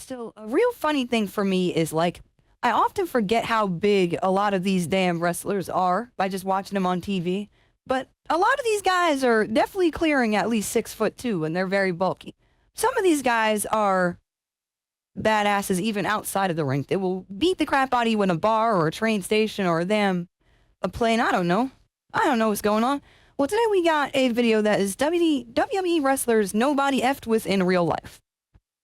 Still, a real funny thing for me is like, I often forget how big a lot of these damn wrestlers are by just watching them on TV. But a lot of these guys are definitely clearing at least 6'2", and they're very bulky. Some of these guys are badasses even outside of the ring. They will beat the crap out of you in a bar or a train station or a plane. I don't know. I don't know what's going on. Well, today we got a video that is WWE wrestlers nobody effed with in real life.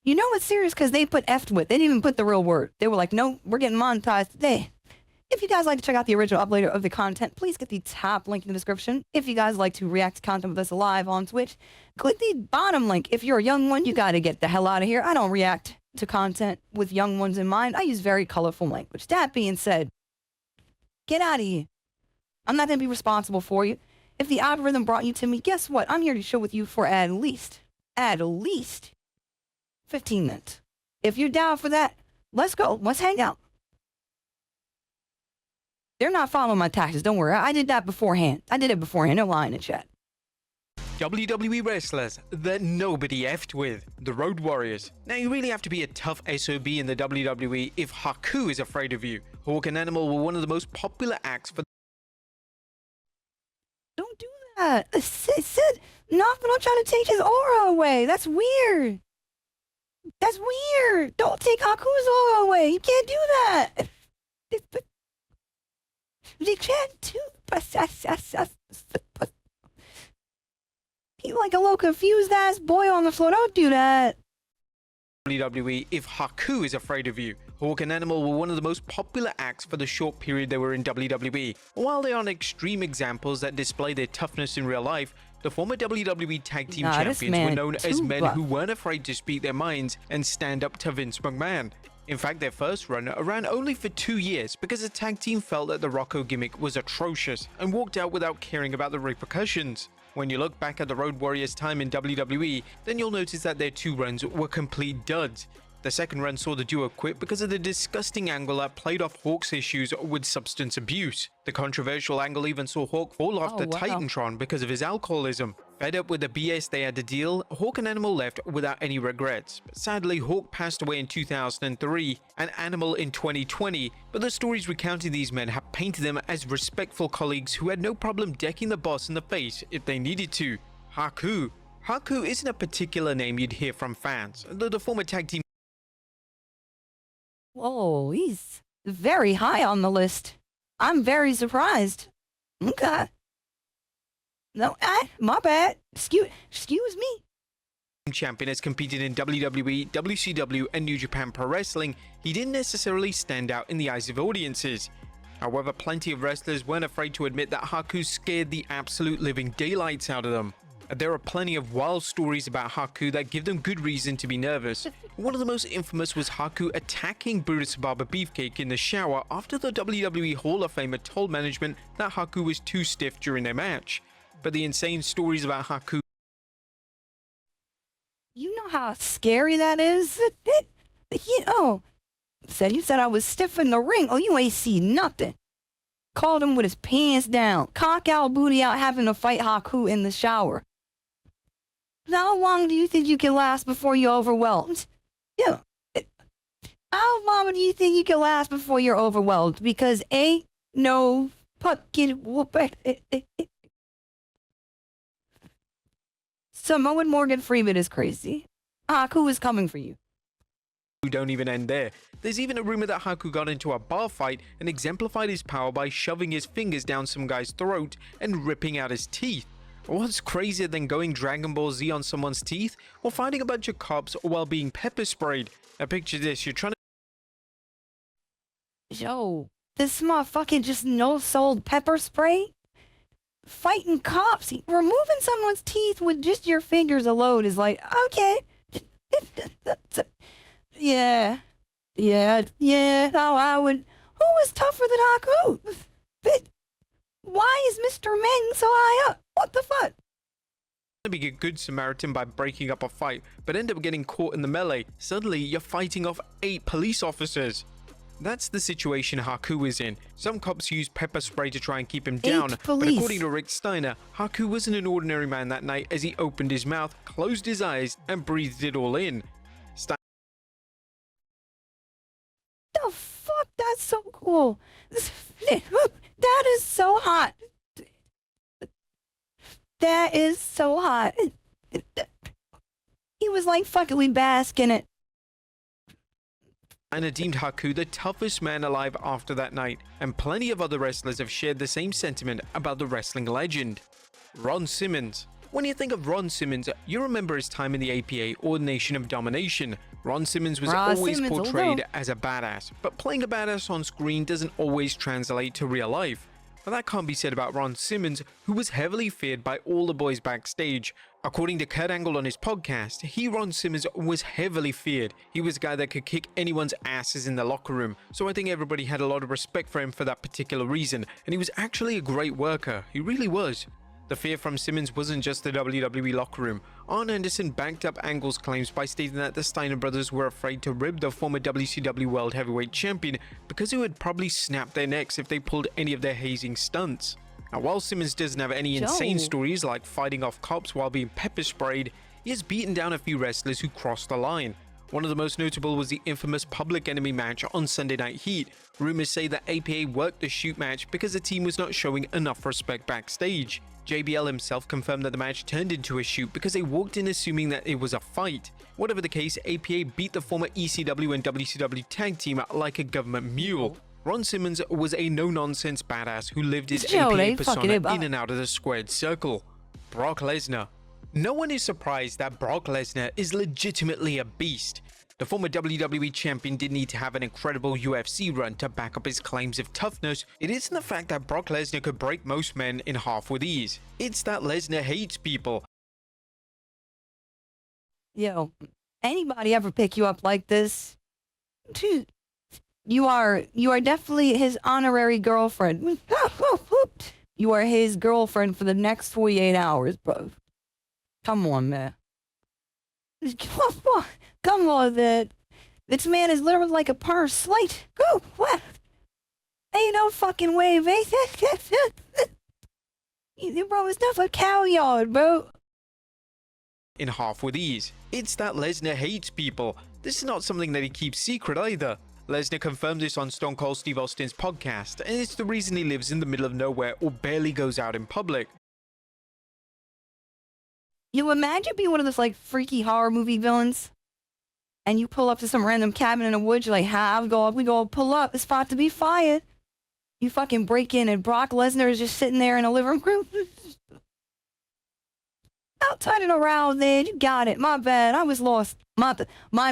You know it's serious because they put effed with. They didn't even put the real word. They were like, no, we're getting monetized today. If you guys like to check out the original uploader of the content, please get the top link in the description. If you guys like to react to content with us live on Twitch, click the bottom link. If you're a young one, you got to get the hell out of here. I don't react to content with young ones in mind. I use very colorful language. That being said, get out of here. I'm not going to be responsible for you. If the algorithm brought you to me, guess what? I'm here to chill with you for at least 15 minutes. If you're down for that, let's go. Let's hang out. They're not following my tactics. Don't worry. I did that beforehand. I did it beforehand. No lie in the chat. WWE wrestlers that nobody effed with, the Road Warriors. Now you really have to be a tough SOB in the WWE if Haku is afraid of you. Hawk and Animal were one of the most popular acts for... Don't do that. It said nothing. I'm trying to take his aura away. That's weird. That's weird. Don't take Haku's aura away. You can't do that. You can't do... He's like a little confused ass boy on the floor. Don't do that. WWE if Haku is afraid of you. Hawk and Animal were one of the most popular acts for the short period they were in WWE. While they aren't extreme examples that display their toughness in real life, the former WWE Tag Team Champions were known as men who weren't afraid to speak their minds and stand up to Vince McMahon. In fact, their first run ran only for 2 years because the tag team felt that the Rocco gimmick was atrocious and walked out without caring about the repercussions. When you look back at the Road Warriors' time in WWE, then you'll notice that their 2 runs were complete duds. The second run saw the duo quit because of the disgusting angle that played off Hawk's issues with substance abuse. The controversial angle even saw Hawk fall off the Titantron because of his alcoholism. Fed up with the BS they had to deal, Hawk and Animal left without any regrets. But sadly, Hawk passed away in 2003 and Animal in 2020, but the stories recounting these men have painted them as respectful colleagues who had no problem decking the boss in the face if they needed to. Haku isn't a particular name you'd hear from fans. The former tag team... Whoa, he's very high on the list. I'm very surprised. Okay. No, my bad. Excuse me. Champion has competed in WWE, WCW, and New Japan Pro Wrestling. He didn't necessarily stand out in the eyes of audiences. However, plenty of wrestlers weren't afraid to admit that Haku scared the absolute living daylights out of them. There are plenty of wild stories about Haku that give them good reason to be nervous. One of the most infamous was Haku attacking Brutus Barber Beefcake in the shower after the WWE Hall of Famer told management that Haku was too stiff during their match. But the insane stories about Haku... You know how scary that is? You said I was stiff in the ring. Oh, you ain't see nothing. Called him with his pants down. Cock out, booty out, having to fight Haku in the shower. How long do you think you can last before you're overwhelmed? Yeah. How long do you think you can last before you're overwhelmed? Because ain't no fucking whooping. Samoan Morgan Freeman is crazy. Haku is coming for you. Don't even end there. There's even a rumor that Haku got into a bar fight and exemplified his power by shoving his fingers down some guy's throat and ripping out his teeth. What's crazier than going Dragon Ball Z on someone's teeth or fighting a bunch of cops while being pepper sprayed? Now picture this, you're trying to... Yo, this motherfucking just no-sold pepper spray? Fighting cops, removing someone's teeth with just your fingers alone is like, okay. Yeah, how I would... Who was tougher than Haku? Why is Mr. Meng so high up? What the fuck? Be a good Samaritan by breaking up a fight, but end up getting caught in the melee. Suddenly, you're fighting off 8 police officers. That's the situation Haku is in. Some cops use pepper spray to try and keep him down, but according to Rick Steiner, Haku wasn't an ordinary man that night as he opened his mouth, closed his eyes, and breathed it all in. That's so cool. That is so hot. That is so hot. He was like, fuck it, we bask in it. And deemed Haku the toughest man alive after that night, and plenty of other wrestlers have shared the same sentiment about the wrestling legend. Ron Simmons. When you think of Ron Simmons, you remember his time in the APA or Nation of Domination. Ron Simmons was always portrayed as a badass, but playing a badass on screen doesn't always translate to real life. But that can't be said about Ron Simmons, who was heavily feared by all the boys backstage. According to Kurt Angle on his podcast, Ron Simmons was heavily feared. He was a guy that could kick anyone's asses in the locker room, so I think everybody had a lot of respect for him for that particular reason, and he was actually a great worker. He really was. The fear from Simmons wasn't just the WWE locker room. Arn Anderson backed up Angle's claims by stating that the Steiner brothers were afraid to rib the former WCW World Heavyweight Champion because it would probably snap their necks if they pulled any of their hazing stunts. Now, while Simmons doesn't have any insane stories like fighting off cops while being pepper sprayed, he has beaten down a few wrestlers who crossed the line. One of the most notable was the infamous Public Enemy match on Sunday Night Heat. Rumors say that APA worked the shoot match because the team was not showing enough respect backstage. JBL himself confirmed that the match turned into a shoot because they walked in assuming that it was a fight. Whatever the case, APA beat the former ECW and WCW tag team like a government mule. Ron Simmons was a no-nonsense badass who lived his APA persona in and out of the squared circle. Brock Lesnar. No one is surprised that Brock Lesnar is legitimately a beast. The former WWE champion didn't need to have an incredible UFC run to back up his claims of toughness. It isn't the fact that Brock Lesnar could break most men in half with ease. It's that Lesnar hates people. Yo, anybody ever pick you up like this? You are definitely his honorary girlfriend. You are his girlfriend for the next 48 hours, bro. Come on, man. Come on, man. This man is literally like a purse slate. Go, what? Ain't no fucking way, man. Bro, it's not a cow yard, bro. In half with ease. It's that Lesnar hates people. This is not something that he keeps secret either. Lesnar confirmed this on Stone Cold Steve Austin's podcast, and it's the reason he lives in the middle of nowhere or barely goes out in public. You imagine being one of those like freaky horror movie villains, and you pull up to some random cabin in the woods. You're like, we go pull up. It's about to be fired. You fucking break in, and Brock Lesnar is just sitting there in a living room. I'll turn it around there. You got it. My bad. I was lost. My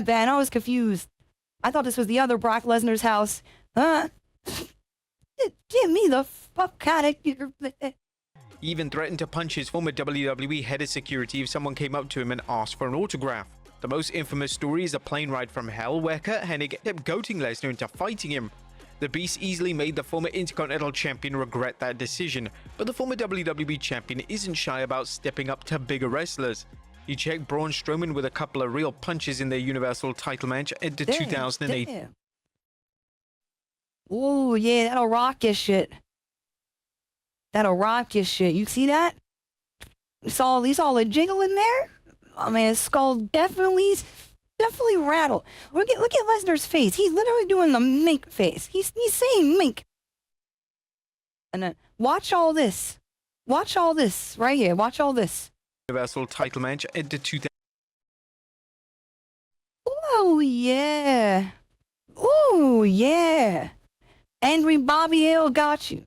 bad. I was confused. I thought this was the other Brock Lesnar's house. Get me the fuck out of here. He even threatened to punch his former WWE head of security if someone came up to him and asked for an autograph. The most infamous story is a plane ride from hell where Kurt Hennig kept goading Lesnar into fighting him. The Beast easily made the former Intercontinental Champion regret that decision, but the former WWE Champion isn't shy about stepping up to bigger wrestlers. He checked Braun Strowman with a couple of real punches in their Universal title match at the 2008. Oh yeah, that'll rock your shit. That'll rock your shit. You see that? You saw a jiggle in there? Oh man, his skull definitely rattled. Look at Lesnar's face. He's literally doing the mink face. He's saying mink. And then watch all this. Watch all this right here. Watch all this. Universal title match at the 2000. Oh yeah. Oh yeah. Angry Bobby Hill got you.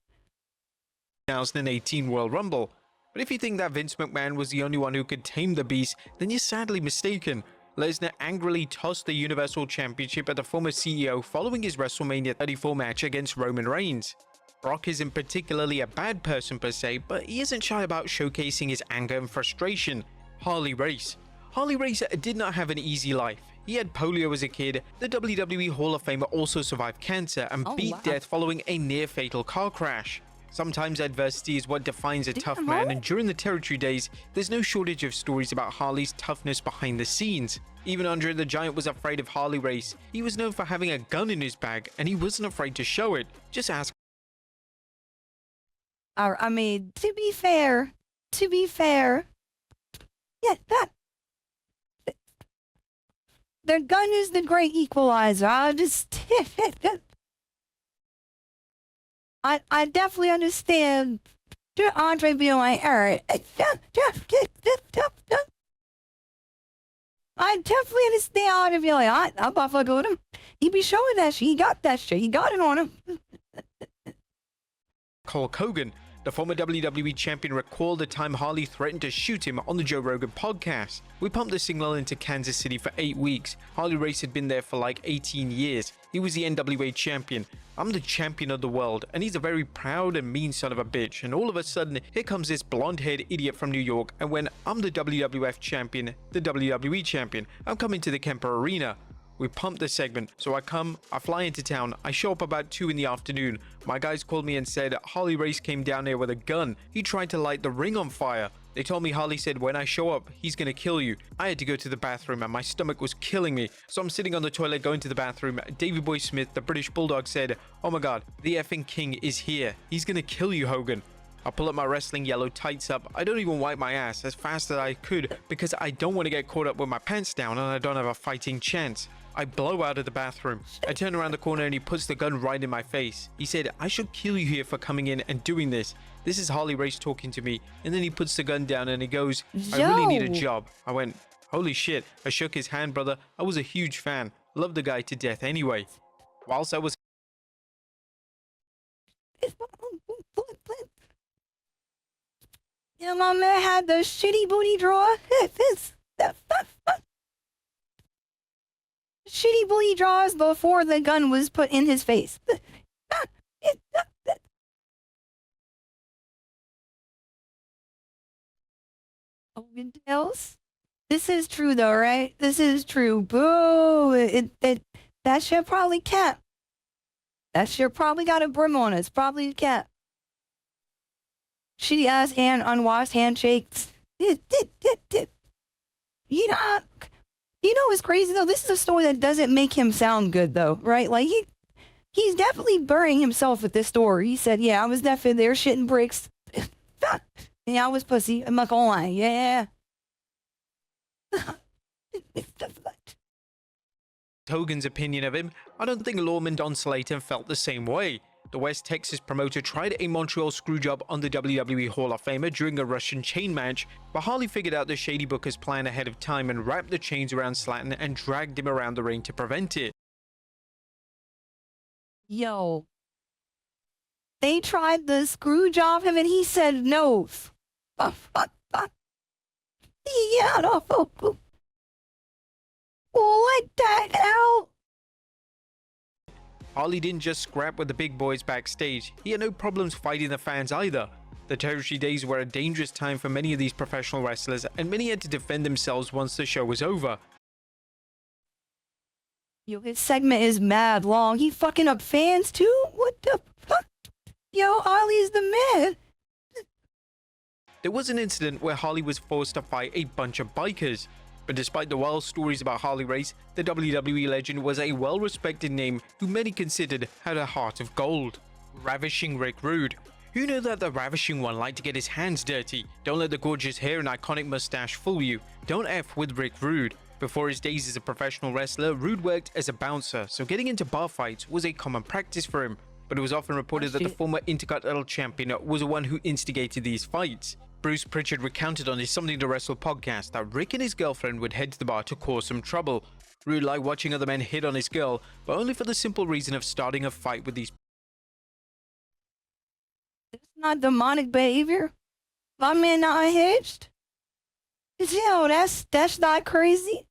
2018 Royal Rumble. But if you think that Vince McMahon was the only one who could tame the beast, then you're sadly mistaken. Lesnar angrily tossed the Universal Championship at the former CEO following his WrestleMania 34 match against Roman Reigns. Brock isn't particularly a bad person per se, but he isn't shy about showcasing his anger and frustration. Harley Race. Harley Race did not have an easy life. He had polio as a kid. The WWE Hall of Famer also survived cancer and beat death following a near-fatal car crash. Sometimes adversity is what defines a tough man, and during the territory days, there's no shortage of stories about Harley's toughness behind the scenes. Even Andre the Giant was afraid of Harley Race. He was known for having a gun in his bag, and he wasn't afraid to show it. Just ask. I mean, to be fair, yeah, their gun is the great equalizer. I just, I definitely understand Andre being like, all right, I definitely understand Andre being like, I'm about to fuck with him. He be showing that shit. He got that shit. He got it on him. Hulk Hogan, the former WWE champion, recalled the time Harley threatened to shoot him on the Joe Rogan podcast. We pumped the signal into Kansas City for 8 weeks. Harley Race had been there for like 18 years. He was the NWA champion. I'm the champion of the world, and he's a very proud and mean son of a bitch. And all of a sudden, here comes this blonde-haired idiot from New York, and when I'm the WWF champion, the WWE champion, I'm coming to the Kemper Arena. We pumped the segment, so I fly into town, I show up about 2 in the afternoon. My guys called me and said Harley Race came down there with a gun. He tried to light the ring on fire. They told me Harley said when I show up, he's gonna kill you. I had to go to the bathroom and my stomach was killing me. So I'm sitting on the toilet going to the bathroom. Davey Boy Smith, the British Bulldog, said, oh my god, the effing king is here. He's gonna kill you, Hogan. I pull up my wrestling yellow tights up. I don't even wipe my ass as fast as I could because I don't want to get caught up with my pants down and I don't have a fighting chance. I blow out of the bathroom. I turn around the corner and he puts the gun right in my face. He said, I should kill you here for coming in and doing this. This is Harley Race talking to me. And then he puts the gun down and he goes, I really need a job. I went, holy shit. I shook his hand, brother. I was a huge fan. Loved the guy to death anyway. Whilst I was... Yeah, my man had the shitty booty drawer. Shitty booty drawers before the gun was put in his face. Hogan Tales. This is true though, right? This is true. Boo! That shit probably cat. That shit probably got a brim on it. It's probably a cat. Shitty ass hand, unwashed handshakes. You know, what's crazy though? This is a story that doesn't make him sound good though, right? Like he's definitely burying himself with this story. He said, "Yeah, I was definitely there shitting bricks. Yeah, I was pussy. I'm not gonna lie. Yeah." Hogan's opinion of him, I don't think Lawman Don Slater felt the same way. The West Texas promoter tried a Montreal screwjob on the WWE Hall of Famer during a Russian chain match, but Harley figured out the shady booker's plan ahead of time and wrapped the chains around Slatton and dragged him around the ring to prevent it. Yo. They tried the screw job him and he said no. Yeah, no. What the hell? Harley didn't just scrap with the big boys backstage, he had no problems fighting the fans either. The territory days were a dangerous time for many of these professional wrestlers, and many had to defend themselves once the show was over. Yo, his segment is mad long. He fucking up fans too? What the fuck? Yo, Harley's the man. There was an incident where Harley was forced to fight a bunch of bikers. But despite the wild stories about Harley Race, the WWE legend was a well-respected name who many considered had a heart of gold. Ravishing Roode. Who knew that the Ravishing one liked to get his hands dirty? Don't let the gorgeous hair and iconic mustache fool you. Don't F with Roode. Before his days as a professional wrestler, Roode worked as a bouncer, so getting into bar fights was a common practice for him. But it was often reported that the former Intercontinental Champion was the one who instigated these fights. Bruce Pritchard recounted on his Something to Wrestle podcast that Rick and his girlfriend would head to the bar to cause some trouble. Roode liked watching other men hit on his girl, but only for the simple reason of starting a fight with these. It's not demonic behavior. My man not unhinged. Yo, that's not crazy.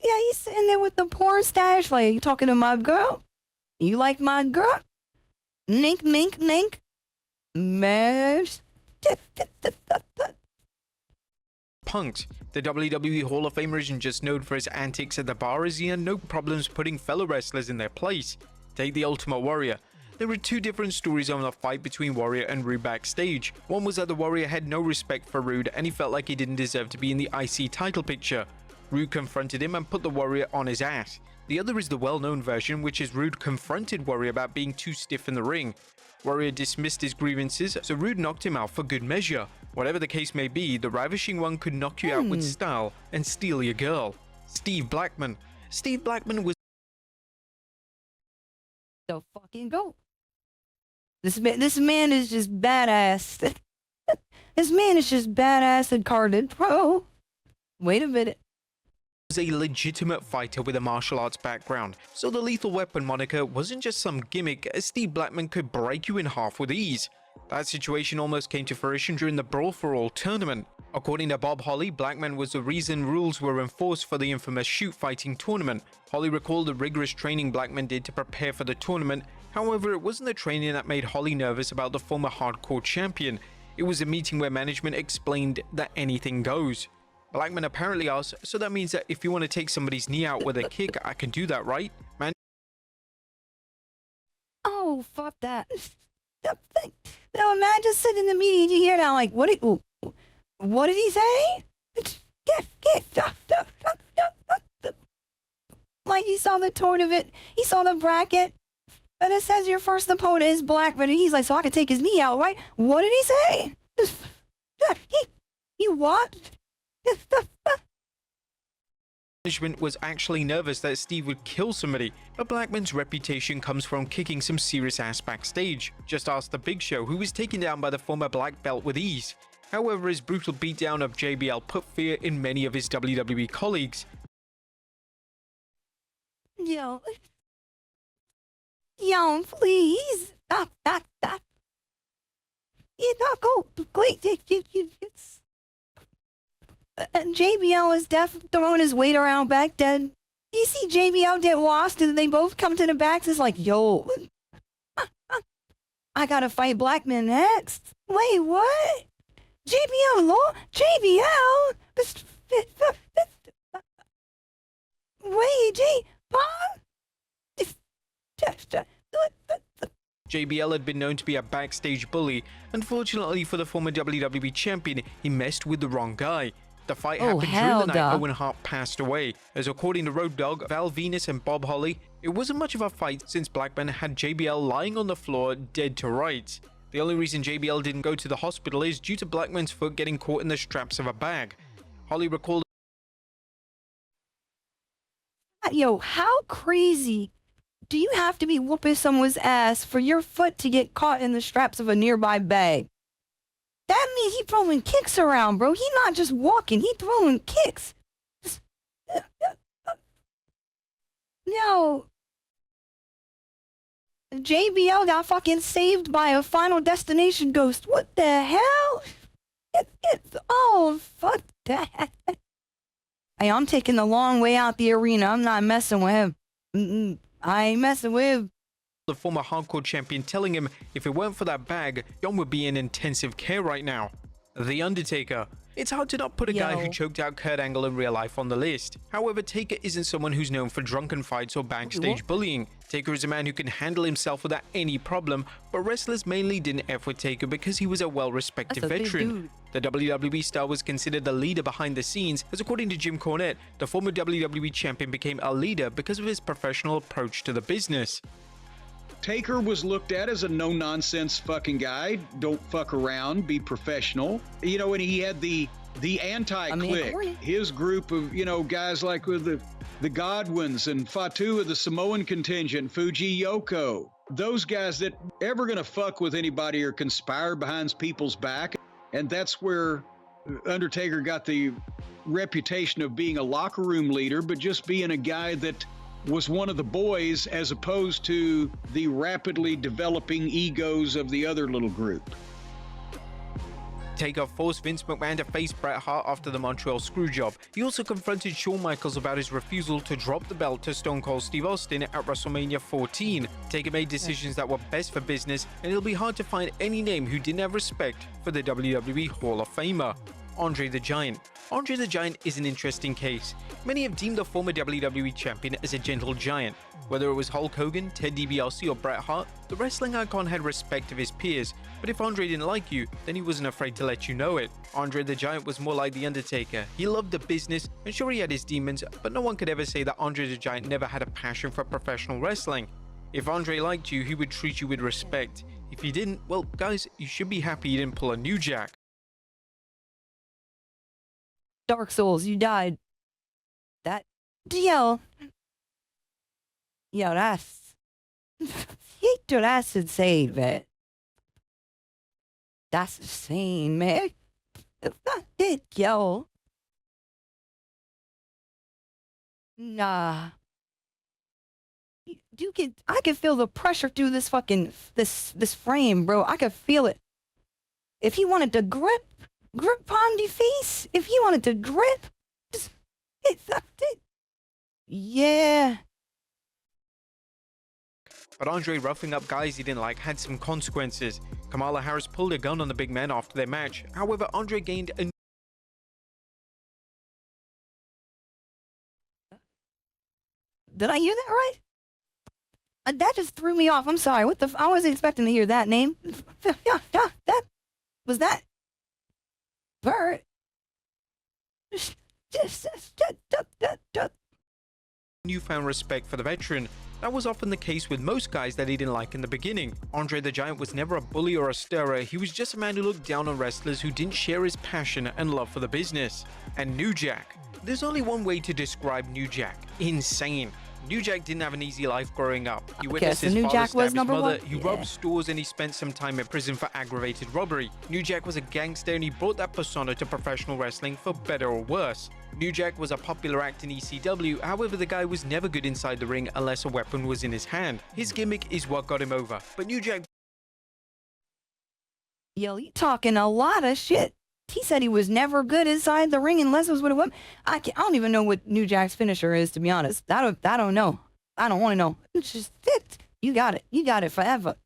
Yeah, he's sitting there with the porn stash, like, you talking to my girl? You like my girl? Nink, mink, nink. Mash. Punked. The WWE Hall of Famer isn't just known for his antics at the bar, as he had no problems putting fellow wrestlers in their place. Take the Ultimate Warrior. There were two different stories on the fight between Warrior and Roode backstage. One was that the Warrior had no respect for Roode and he felt like he didn't deserve to be in the IC title picture. Roode confronted him and put the Warrior on his ass. The other is the well-known version, which is Roode confronted Warrior about being too stiff in the ring. Warrior dismissed his grievances, so Roode knocked him out for good measure. Whatever the case may be, the Ravishing one could knock you out with style and steal your girl. Steve Blackman. Steve Blackman was So fucking go. This man is just badass. This man is just badass and carded, bro. Wait a minute. Was a legitimate fighter with a martial arts background, so the Lethal Weapon moniker wasn't just some gimmick, as Steve Blackman could break you in half with ease. That situation almost came to fruition during the Brawl for All tournament. According to Bob Holly, Blackman was the reason rules were enforced for the infamous shoot fighting tournament. Holly recalled the rigorous training Blackman did to prepare for the tournament. However, it wasn't the training that made Holly nervous about the former hardcore champion. It was a meeting where management explained that anything goes. Blackman apparently asked, so that means that if you want to take somebody's knee out with a kick, I can do that, right? Man. Oh, fuck that. No, imagine sitting in the meeting and you hear that, like, what did he say? Like, he saw the tournament, he saw the bracket, and it says your first opponent is Blackman, and he's like, so I can take his knee out, right? What did he say? He what? Management was actually nervous that Steve would kill somebody, but Blackman's reputation comes from kicking some serious ass backstage. Just ask the Big Show, who was taken down by the former black belt with ease. However, his brutal beatdown of JBL put fear in many of his WWE colleagues. Yo, please, stop. You not go, wait, and JBL is definitely throwing his weight around back then. You see JBL get lost and they both come to the backs. It's like, yo, I gotta fight Blackman next. Wait, what? JBL? Wait, JBL had been known to be a backstage bully. Unfortunately for the former WWE champion, he messed with the wrong guy. The fight happened during the night Owen Hart passed away, as according to Road Dogg, Val Venus and Bob Holly, it wasn't much of a fight since Blackman had JBL lying on the floor dead to rights. The only reason JBL didn't go to the hospital is due to Blackman's foot getting caught in the straps of a bag. Holly recalled, yo, how crazy do you have to be whooping someone's ass for your foot to get caught in the straps of a nearby bag? That means he throwing kicks around, bro. He not just walking, he throwing kicks. Yo, JBL got fucking saved by a Final Destination ghost. What the hell? Oh, fuck that. Hey, I'm taking the long way out the arena. I'm not messing with him. I ain't messing with him. The former hardcore champion telling him if it weren't for that bag, John would be in intensive care right now. The Undertaker. It's hard to not put a guy who choked out Kurt Angle in real life on the list. However, Taker isn't someone who's known for drunken fights or backstage bullying. Taker is a man who can handle himself without any problem, but wrestlers mainly didn't F with Taker because he was a well-respected veteran. The WWE star was considered the leader behind the scenes, as according to Jim Cornette, the former WWE champion became a leader because of his professional approach to the business. Taker was looked at as a no-nonsense fucking guy. Don't fuck around, be professional. You know, and he had the anti-clique, his group of, you know, guys like with the Godwins and Fatu of the Samoan contingent, Fuji Yoko. Those guys that ever gonna fuck with anybody or conspire behind people's back. And that's where Undertaker got the reputation of being a locker room leader, but just being a guy that was one of the boys as opposed to the rapidly developing egos of the other little group. Taker forced Vince McMahon to face Bret Hart after the Montreal Screwjob. He also confronted Shawn Michaels about his refusal to drop the belt to Stone Cold Steve Austin at WrestleMania 14. Taker made decisions that were best for business, and it'll be hard to find any name who didn't have respect for the WWE Hall of Famer. Andre the Giant. Andre the Giant is an interesting case. Many have deemed the former WWE champion as a gentle giant. Whether it was Hulk Hogan, Ted DiBiase, or Bret Hart, the wrestling icon had respect of his peers, but if Andre didn't like you, then he wasn't afraid to let you know it. Andre the Giant was more like The Undertaker. He loved the business, and sure he had his demons, but no one could ever say that Andre the Giant never had a passion for professional wrestling. If Andre liked you, he would treat you with respect. If he didn't, well guys, you should be happy you didn't pull a New Jack. Dark Souls, you died. That yo, that's Hate your acid say that. That's insane, man. If I did, yo. Nah. I can feel the pressure through this fucking, this frame, bro. I could feel it. If he wanted to grip on the face, if he wanted to grip, just, it. Yeah. But Andre roughing up guys he didn't like had some consequences. Kamala Harris pulled a gun on the big man after their match. However, Andre gained a... Did I hear that right? That just threw me off. I'm sorry. What the I wasn't expecting to hear that name. That was that Bert. Newfound respect for the veteran. That was often the case with most guys that he didn't like in the beginning. Andre the Giant was never a bully or a stirrer. He was just a man who looked down on wrestlers who didn't share his passion and love for the business. And New Jack. There's only one way to describe New Jack. Insane. New Jack didn't have an easy life growing up. He witnessed his father stab his mother, he robbed stores, and he spent some time in prison for aggravated robbery. New Jack was a gangster and he brought that persona to professional wrestling for better or worse. New Jack was a popular act in ECW, however the guy was never good inside the ring unless a weapon was in his hand. His gimmick is what got him over, but New Jack... Yo, you talking a lot of shit. He said he was never good inside the ring unless it was with a weapon. I don't even know what New Jack's finisher is, to be honest. I don't know. I don't want to know. It's just it. You got it. You got it forever.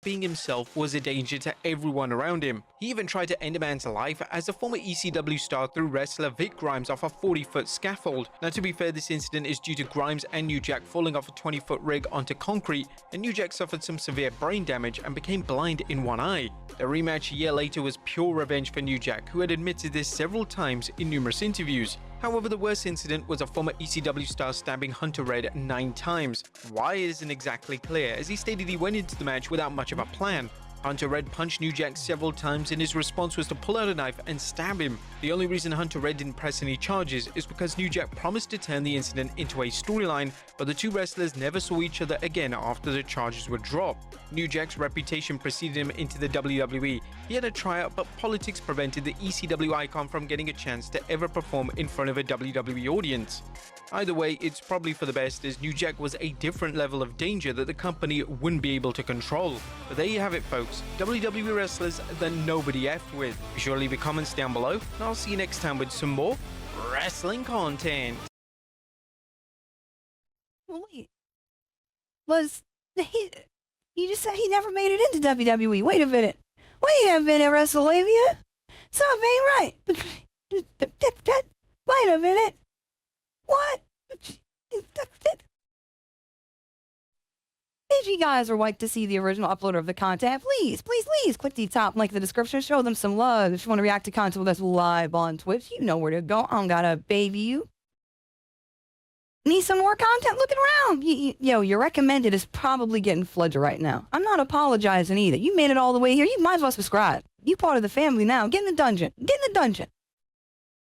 Being himself was a danger to everyone around him. He even tried to end a man's life as a former ECW star threw wrestler Vic Grimes off a 40-foot scaffold. Now, to be fair, this incident is due to Grimes and New Jack falling off a 20-foot rig onto concrete, and New Jack suffered some severe brain damage and became blind in one eye. The rematch a year later was pure revenge for New Jack, who had admitted this several times in numerous interviews. However, the worst incident was a former ECW star stabbing Hunter Red 9 times. Why isn't exactly clear, as he stated he went into the match without much of a plan. Hunter Red punched New Jack several times and his response was to pull out a knife and stab him. The only reason Hunter Red didn't press any charges is because New Jack promised to turn the incident into a storyline, but the two wrestlers never saw each other again after the charges were dropped. New Jack's reputation preceded him into the WWE. He had a tryout, but politics prevented the ECW icon from getting a chance to ever perform in front of a WWE audience. Either way, it's probably for the best, as New Jack was a different level of danger that the company wouldn't be able to control. But there you have it, folks. WWE wrestlers that nobody effed with. Be sure to leave your comments down below, and I'll see you next time with some more wrestling content. Wait. You just said he never made it into WWE. Wait a minute, WrestleMania? Something ain't right. Wait a minute. What? If you guys would like to see the original uploader of the content, please click the top link in the description. Show them some love. If you want to react to content with us live on Twitch, you know where to go. I don't gotta baby you. Need some more content? Looking around. Yo, your recommended is probably getting flooded right now. I'm not apologizing either. You made it all the way here. You might as well subscribe. You part of the family now. Get in the dungeon. Get in the dungeon.